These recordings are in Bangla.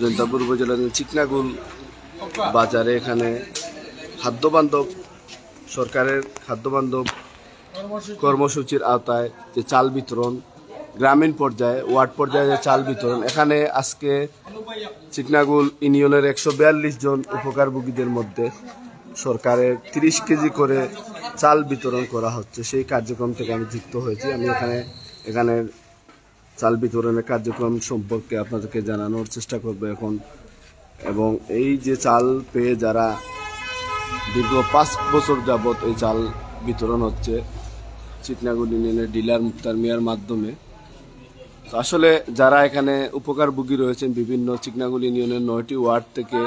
জৈন্তাপুর উপজেলার চিকনাগুল বাজারে এখানে খাদ্যবান্ধব সরকারের খাদ্যবান্ধব কর্মসূচির আওতায় যে চাল বিতরণ গ্রামীণ পর্যায়ে ওয়ার্ড পর্যায়ে যে চাল বিতরণ এখানে আজকে চিকনাগুল ইউনিয়নের 142 জন উপকারভোগীদের মধ্যে সরকারের 30 কেজি করে চাল বিতরণ করা হচ্ছে। সেই কার্যক্রম থেকে আমি যুক্ত হয়েছি। আমি এখানে চাল বিতরণের কার্যক্রম সম্পর্কে আপনাদেরকে জানানোর চেষ্টা করব এখন। এবং এই যে চাল পেয়ে যারা দীর্ঘ 5 বছর যাবৎ এই চাল বিতরণ হচ্ছে চিকনাগুল ইউনিয়নের ডিলার মুক্তার মিয়ার মাধ্যমে। তো আসলে যারা এখানে উপকারভোগী রয়েছেন বিভিন্ন চিকনাগুল ইউনিয়নের 9টি ওয়ার্ড থেকে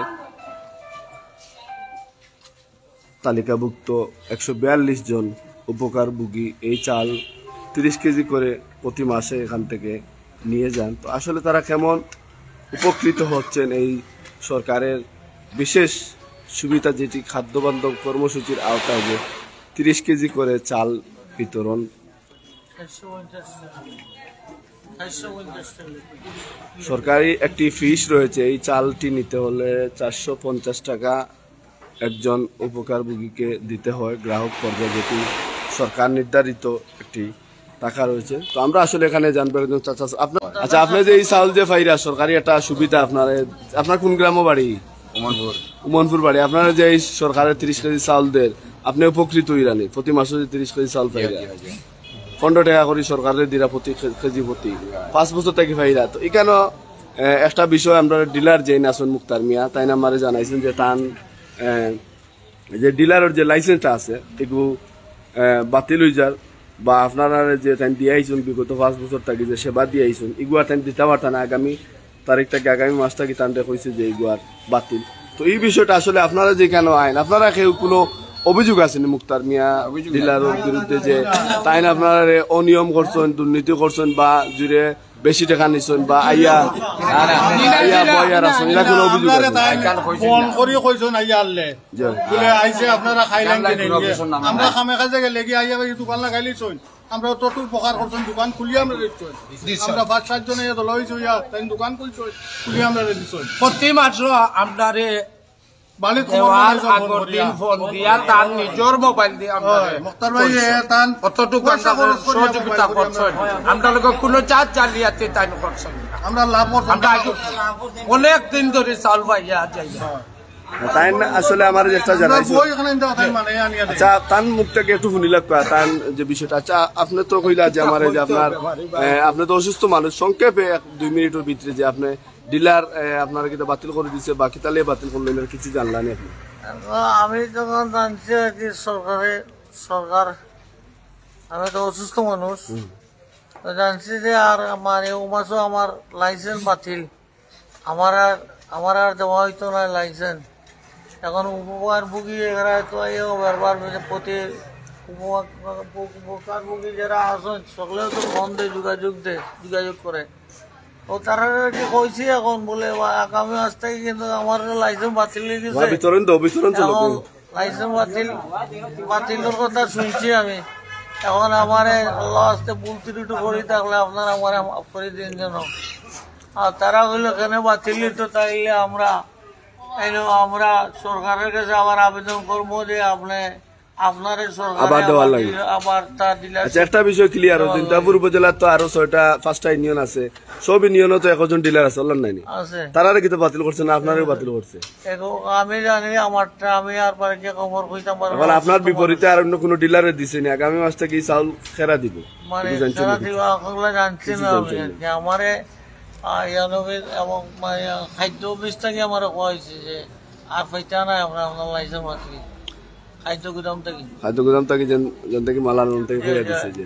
তালিকাভুক্ত 142 জন উপকারভোগী এই চাল 30 কেজি করে প্রতি মাসে এখান থেকে নিয়ে যান। তো আসলে তারা কেমন উপকৃত হচ্ছেন এই সরকারের বিশেষ সুবিধা যেটি খাদ্যবান্ধব কর্মসূচির আওতায় যে 30 কেজি করে চাল বিতরণ। সরকারি একটি ফিস রয়েছে, এই চালটি নিতে হলে 450 টাকা একজন উপকারভোগীকে দিতে হয় গ্রাহক পর্যায়ে, যেটি সরকার নির্ধারিত একটি টাকা রয়েছে। তো আমরা আসলে এখানে জানবো একজন চাচা আপনার। আচ্ছা, আপনি যে এই চাউল যে পাইরা সরকারি একটা সুবিধা আপনার কোন গ্রাম বাড়ি? উমনপুর বাড়ি। আপনারা যে এই সরকারের 30 কেজি চাউল দেন আপনি উপকৃত হইরানি প্রতি মাসে যে 30 কেজি চাউল পাইরা 15 টাকা করে সরকারের দিরা প্রতি কেজি প্রতি 5 বছর থেকে পাইরা। তো এখানে একটা বিষয় আমরা ডিলার যে নাসন মুক্তার মিয়া তাই না আমারে জানাইছেন যে তান যে ডিলারের যে লাইসেন্সটা আছে এগুলো বাতিল হয়ে যার বা আপনারা যে তাই দিয়ে আইসুন বিগত 5 বছর থেকে যে সেবা দিয়ে আইসুন এগুলো তাই দিতে পারতেন আগামী তারিখ থেকে আগামী মাস থেকে তান কইছে যে এগুয়ার বাতিল। তো এই বিষয়টা আসলে আপনারা যে কেন আইন আপনারা কেউ কোনো অভিযোগ আছে মুক্তার মিয়া ডিলারের বিরুদ্ধে যে তাই না আপনারা অনিয়ম করছেন দুর্নীতি করছেন বা জুড়ে বেশি টাকা নিছেন বা আইয়া বয়ার আছেন এরা কোনো অভিযোগ আছে? ফোন করি কইছেন আইয়া আনলে বলে আইছে আপনারা খাইলেন কিনে আমরা খামে কাজে গেলে কি আইয়া দোকান লাগাইলিছন আমরা তত উপকার করছেন দোকান খুলিয়ে আমরা দিচ্ছি আমরা 5-7 জন এত লইছো ইয়া তাই দোকান খুলছো খুলিয়ে আমরা দিচ্ছি প্রতি মাত্র আপনারে মালিক আগর দিন ফোন দিয়া তার নিজের মোবাইল দিয়ে মুক্তার ভাই তান কতটুকু সহযোগিতা করছেন আমরা লোক কোনো চার্জ চালিয়াতে তাই করছেন আমরা লাভ আমরা অনেক দিন ধরে চাল পাইয়া যাই তাই আসলে আমার একটা জানাইছো। আচ্ছা, তান মুখ থেকে একটু শুনি লাগবে তান যে বিষয়টা। আচ্ছা, আপনি তো কইলা যে আমার যে আপনি তো অসুস্থ মানুষ, সংক্ষেপে 2 মিনিটের ভিতরে যে আপনি ডিলার আপনারা কিন্তু বাতিল করে দিচ্ছে বা কিতালে বাতিল করলেন কিছু জানলেন আপনি? আমি যখন জানছি আর কি সরকার আমি তো অসুস্থ মানুষ জানছি যে আর আমার এই মাসও আমার লাইসেন্স বাতিল, আমার আর দেওয়া হইতো না লাইসেন্স। এখন উপকারভোগী এরা তো বারবার প্রতি উপকারভোগী যারা আসেন সকলেও তো ফোন দিয়ে যোগাযোগ করে। ও তারা কি কইছি এখন বলে আগামী মাস থেকে কিন্তু আমার লাইসেন্স বাতিল হয়ে গেছে। এখন লাইসেন্স বাতিলের কথা শুনছি আমি। এখন আমার আল্লাহ আস্তে ভুল ত্রুটি করি থাকলে আপনারা আমার মাফ করে দিন যেন। আর তারা হইলো কেন বাতিল তো তাইলে আমরা সরকারের কাছে আবার আবেদন করবো যে আপনার একটা বিষয় ক্লিয়ার জৈন্তাপুর উপজেলার তো আরো 5টা ইউনিয়ন আছে, সব ইউনিয়নও তো 1 জন ডিলার আছে নাই তারা কিন্তু বাতিল করছে না আপনারও বাতিল করছে? আমি জানি আমারটা আমি আর পারে খবর কইতাম পারবো। এখন আপনার বিপরীতে আর অন্য কোনো ডিলারে দিছে না আগামী মাস থেকে চাউল খেরা দিব মানে জানছি না যে আমারে এবং খাদ্য অফিস থেকে আমার কোয়া হয়েছে যে আর পাইতা নাই আপনার লাইসেন্স বাতিল খাদ্য গুদাম থেকে যেন মাল আনন্দ থেকে ফেলে দিচ্ছে যে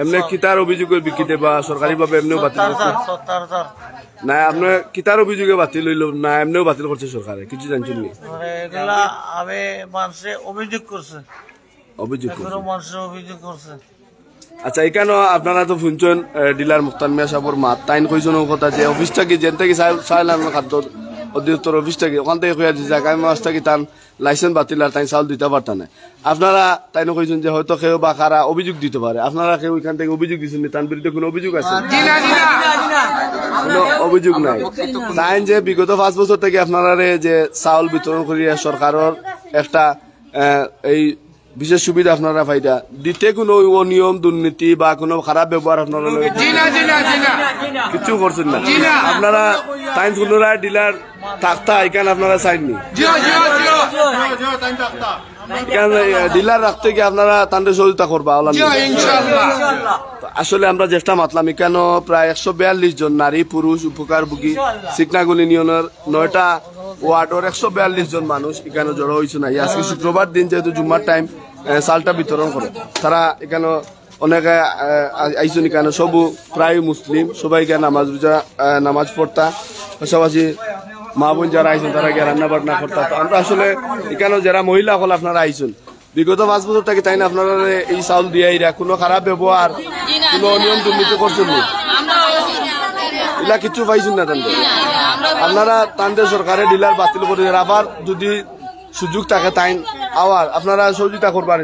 এমনি কিতার অভিযোগের বিক্রিতে বা সরকারি ভাবে এমনিও বাতিল করছে না? আপনার কিতার অভিযোগে বাতিল হইল না এমনিও বাতিল করছে সরকারে কিছু জানছেন নি? এগুলা আমি মানুষে অভিযোগ করছে। আচ্ছা, এখানে আপনারা তো শুনছেন ডিলার মুক্তার মিয়া সাহেবের মাত তাইন কইছেন কথা যে অফিস থেকে যেন থেকে চাইল খাদ্য অধিদপ্তর অফিস থেকে ওখান থেকে কইয়া দিচ্ছে আগামী মাস থেকে তার লাইসেন্স বাতিল আর তাই চাউল দিতে পারত না। আপনারা তাই কইছেন যে হয়তো কেউ বা কারা অভিযোগ দিতে পারে, আপনারা কেউ এখান থেকে অভিযোগ দিচ্ছেন তার বিরুদ্ধে কোনো অভিযোগ আছে? কোনো অভিযোগ নাই। তাই যে বিগত 5 বছর থেকে আপনারা যে চাউল বিতরণ করিয়া সরকারের একটা এই বিশেষ সুবিধা আপনারা ফাইদা দিতে কোনো অনিয়ম দুর্নীতি বা কোনো খারাপ ব্যবহার আপনারা কিছু করছেন না। আপনারা তাই পুনরায় ডিলার থাকতা এখানে আপনারা চাইননি, ডিলার রাখতে গিয়ে আপনারা তাদের সহযোগিতা করবা। আসলে আমরা চেষ্টা মাতলাম এখানে প্রায় 142 জন নারী পুরুষ উপকারভোগী চিকনাগুলি ইউনিয়নের 9টা ওয়ার্ডের 142 জন মানুষ এখানে জড়ো হয়েছে না। আজকে শুক্রবার দিন যেহেতু জুম্মার টাইম চালটা বিতরণ করে তারা এখানে অনেকে আইসুন এখানে সবু প্রায় মুসলিম সবাই এখানে নামাজ পড়তা, পাশাপাশি মা বোন যারা আইসুন তারা গিয়ে রান্না বান্না করতা। তো আমরা আসলে এখানে যারা মহিলা হল আপনারা আইসুন বিগত 5 বছর থেকে তাই না আপনারা এই চাউল দিয়ে কোনো খারাপ ব্যবহার কোনো অনিয়ম দুর্নীতি করছেন না, এগুলা কিছু পাইছেন না। তাদের আপনারা তাদের সরকারের ডিলার বাতিল করে আবার যদি সুযোগ থাকে তাই আবার আপনারা সহযোগিতা করবার।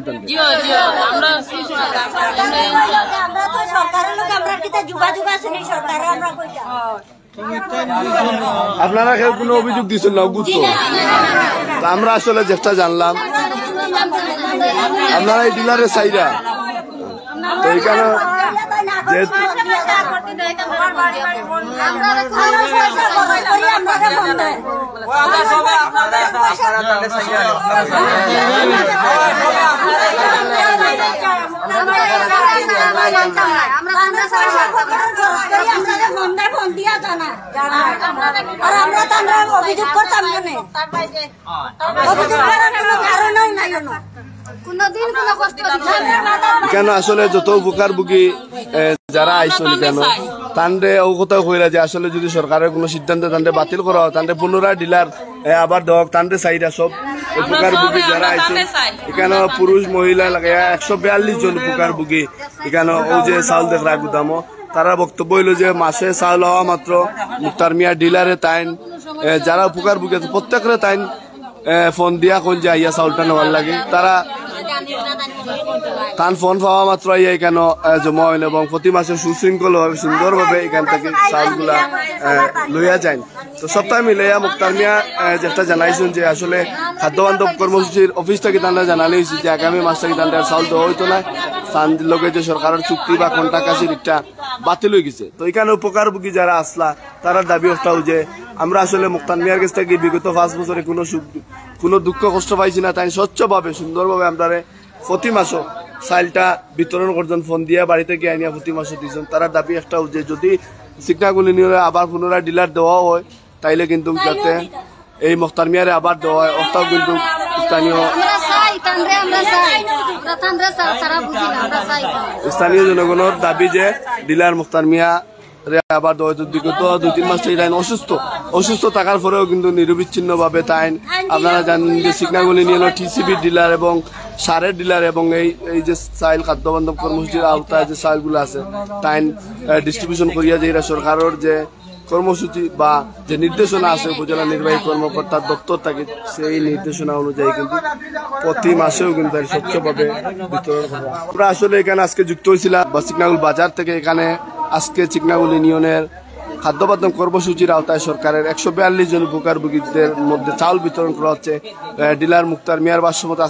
আপনারা কেউ কোনো অভিযোগ দিচ্ছেন না গুরুত্ব। আমরা আসলে যেটা জানলাম আপনারা এই ডিলারের চাইরা তো এইখানে যেহেতু কেন আসলে যত উপকারভোগী যারা আইসল কেন তান্ডে ও কথা কইরা যে আসলে যদি সরকারের কোনো সিদ্ধান্ত তান্ডে বাতিল করা হয় তান্ডে পুনরায় ডিলার আবার দেওয়া তান্ডে চাইরা সব উপকারভোগী যারা আইসল এখানে পুরুষ মহিলা লাগে 142 জন উপকারভোগী এখানে ও যে চাউল দেখরা গুদামো তারা বক্তব্য হইল যে মাসে চাউল হওয়া মাত্র মুক্তার মিয়া ডিলারে তাইন যারা উপকারভোগী আছে প্রত্যেকের তাইন ফোন দিয়া কোন যে আইয়া চাউলটা নেওয়ার লাগে তারা তান ফোন পাওয়া মাত্র আইয়া এখানে জমা হইন এবং প্রতি মাসে সুশৃঙ্খল ভাবে সুন্দরভাবে এখান থেকে চাউলগুলা লইয়া যায়। তো সপ্তাহে মিলাইয়া মুক্তার মিয়া যেটা জানাইছেন যে আসলে খাদ্য বান্ধব কর্মসূচির অফিস থেকে তারা জানালে হয়েছে যে আগামী মাস থেকে তাদের চাউল দেওয়া হইতো না, চান্দির লোকের যে সরকারের চুক্তি বা কন্ট্রাক্ট আছে এটা বাতিল হয়ে গেছে। তো এখানে উপকারভোগী যারা আসলা তারা দাবি ওঠাও যে আমরা আসলে মুক্তার মিয়ার কাছ থেকে বিগত 5 বছরে কোনো দুঃখ কষ্ট পাইছি না, তাই স্বচ্ছভাবে সুন্দরভাবে আমরা প্রতি মাসও চাইলটা বিতরণ করছেন ফোন দিয়ে বাড়িতে গিয়ে আনিয়া প্রতি মাসও দিয়েছেন। তারা দাবি একটাও যে যদি চিকনাগুলি নিয়ে আবার পুনরায় ডিলার দেওয়া হয় তাইলে কিন্তু যাতে এই মুক্তার মিয়ারে আবার দেওয়া হয় ওটাও কিন্তু স্থানীয় জনগণের দাবি যে ডিলার মুক্তার মিয়া আবার বিগত 2-3 মাস থেকে অসুস্থ থাকার পরেও কিন্তু নিরবিচ্ছিন্ন ভাবে তাই আপনারা জানেন যে চিকনাগুলি নিয়ে টিসিবি ডিলার এবং সারের ডিলার এবং এই যে চাইল খাদ্য বান্ধব কর্মসূচির আওতায় যে চাইলগুলো আছে তাই ডিস্ট্রিবিউশন করিয়া যে সরকারের যে কর্মসূচি বা যে নির্দেশনা আছে উপজেলা নির্বাহী কর্মকর্তার দপ্তর থাকে সেই নির্দেশনা অনুযায়ী কিন্তু প্রতি মাসেও কিন্তু স্বচ্ছভাবে বিতরণ করা। আমরা আসলে এখানে আজকে যুক্ত হয়েছিলাম বা চিকনাগুল বাজার থেকে এখানে আজকে চিকনাগুল ইউনিয়নের খাদ্য বান্ধব কর্মসূচির আওতায় সরকারের 142 জন উপকারভোগীদের মধ্যে চাউল বিতরণ করা হচ্ছে। ডিলার মুক্তার মিয়ার বাসমত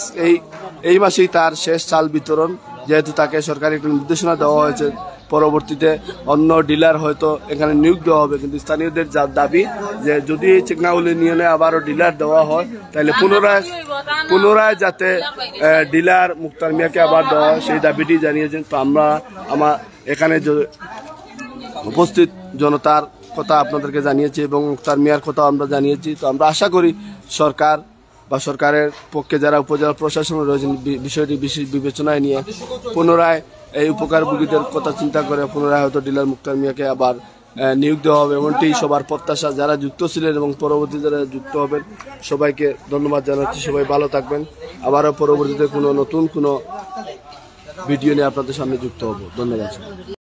এই মাসেই তার শেষ চাল বিতরণ, যেহেতু তাকে সরকারি একটা নির্দেশনা দেওয়া হয়েছে পরবর্তীতে অন্য ডিলার হয়তো এখানে নিয়োগ দেওয়া হবে। কিন্তু স্থানীয়দের দাবি যে যদি চিকনাগুলি ইউনিয়নে আবারও ডিলার দেওয়া হয় তাহলে পুনরায় যাতে ডিলার মুক্তার মিয়াকে আবার দেওয়া হয় সেই দাবিটি জানিয়েছেন। তো আমরা এখানে উপস্থিত জনতার কথা আপনাদেরকে জানিয়েছি এবং মুক্তার মিয়ার কথা আমরা জানিয়েছি। তো আমরা আশা করি সরকার বা সরকারের পক্ষে যারা উপজেলা প্রশাসন রয়েছেন বিষয়টি বিশেষ বিবেচনায় নিয়ে পুনরায় এই উপকারভোগীদের কথা চিন্তা করে পুনরায় হয়তো ডিলার মুক্তার মিয়াকে আবার নিয়োগ দেওয়া হবে, এমনটি সবার প্রত্যাশা। যারা যুক্ত ছিলেন এবং পরবর্তী যারা যুক্ত হবেন সবাইকে ধন্যবাদ জানাচ্ছি। সবাই ভালো থাকবেন। আবারও পরবর্তীতে কোনো নতুন কোনো ভিডিও নিয়ে আপনাদের সামনে যুক্ত হব। ধন্যবাদ।